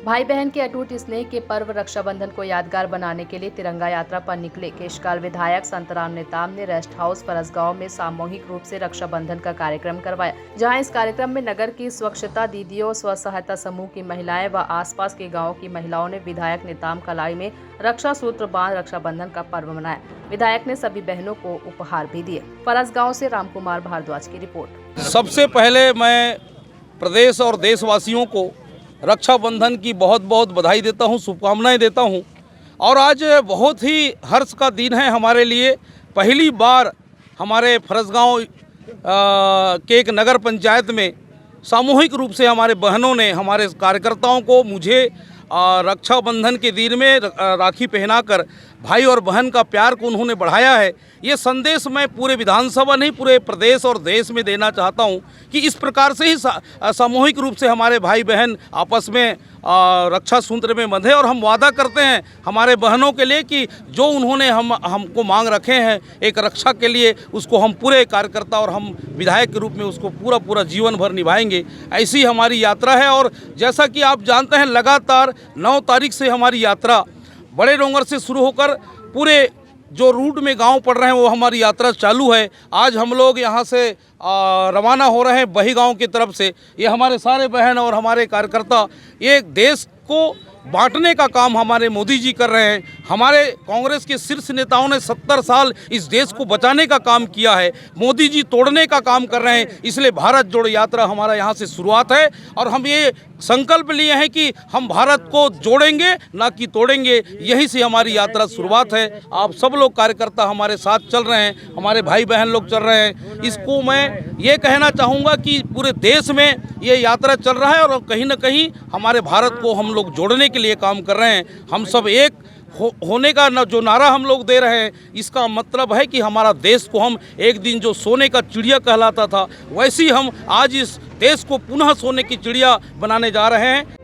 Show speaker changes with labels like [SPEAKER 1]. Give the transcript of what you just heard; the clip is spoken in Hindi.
[SPEAKER 1] भाई बहन के अटूट स्नेह के पर्व रक्षाबंधन को यादगार बनाने के लिए तिरंगा यात्रा पर निकले केशकाल विधायक संतराम नेताम ने रेस्ट हाउस फरसगांव में सामूहिक रूप से रक्षाबंधन का कार्यक्रम करवाया, जहां इस कार्यक्रम में नगर की स्वच्छता दीदियों, स्व सहायता समूह की महिलाएं व आसपास के गाँव की महिलाओं ने विधायक नेताम कलाई में रक्षा सूत्र बांध रक्षाबंधन का पर्व मनाया। विधायक ने सभी बहनों को उपहार भी दिए। फरसगांव से रामकुमार भारद्वाज की रिपोर्ट।
[SPEAKER 2] सबसे पहले मैं प्रदेश और देशवासियों को रक्षाबंधन की बहुत बहुत बधाई देता हूं, शुभकामनाएं देता हूं। और आज बहुत ही हर्ष का दिन है हमारे लिए। पहली बार हमारे फरसगांव के एक नगर पंचायत में सामूहिक रूप से हमारे बहनों ने, हमारे कार्यकर्ताओं को, मुझे रक्षाबंधन के दिन में राखी पहनाकर भाई और बहन का प्यार को उन्होंने बढ़ाया है। ये संदेश मैं पूरे विधानसभा नहीं, पूरे प्रदेश और देश में देना चाहता हूं कि इस प्रकार से ही सामूहिक रूप से हमारे भाई बहन आपस में रक्षा सूत्र में बंधे। और हम वादा करते हैं हमारे बहनों के लिए कि जो उन्होंने हमको मांग रखे हैं एक रक्षा के लिए, उसको हम पूरे कार्यकर्ता और हम विधायक के रूप में उसको पूरा जीवन भर निभाएंगे। ऐसी हमारी यात्रा है। और जैसा कि आप जानते हैं, लगातार 9 तारीख से हमारी यात्रा बड़े डोंगर से शुरू होकर पूरे जो रूट में गांव पड़ रहे हैं वो हमारी यात्रा चालू है। आज हम लोग यहाँ से रवाना हो रहे हैं बही गांव की तरफ से। ये हमारे सारे बहन और हमारे कार्यकर्ता ये देश को बांटने का काम हमारे मोदी जी कर रहे हैं। हमारे कांग्रेस के शीर्ष नेताओं ने 70 साल इस देश को बचाने का काम किया है, मोदी जी तोड़ने का काम कर रहे हैं। इसलिए भारत जोड़ो यात्रा हमारा यहाँ से शुरुआत है और हम ये संकल्प लिए हैं कि हम भारत को जोड़ेंगे ना कि तोड़ेंगे। यहीं से हमारी यात्रा शुरुआत है। आप सब लोग कार्यकर्ता हमारे साथ चल रहे हैं, हमारे भाई बहन लोग चल रहे हैं। इसको मैं ये कहना चाहूँगा कि पूरे देश में ये यात्रा चल रहा है और कहीं ना कहीं हमारे भारत को हम लोग जोड़ने के लिए काम कर रहे हैं। हम सब एक होने का जो नारा हम लोग दे रहे हैं, इसका मतलब है कि हमारा देश को हम एक दिन जो सोने का चिड़िया कहलाता था, वैसी हम आज इस देश को पुनः सोने की चिड़िया बनाने जा रहे हैं।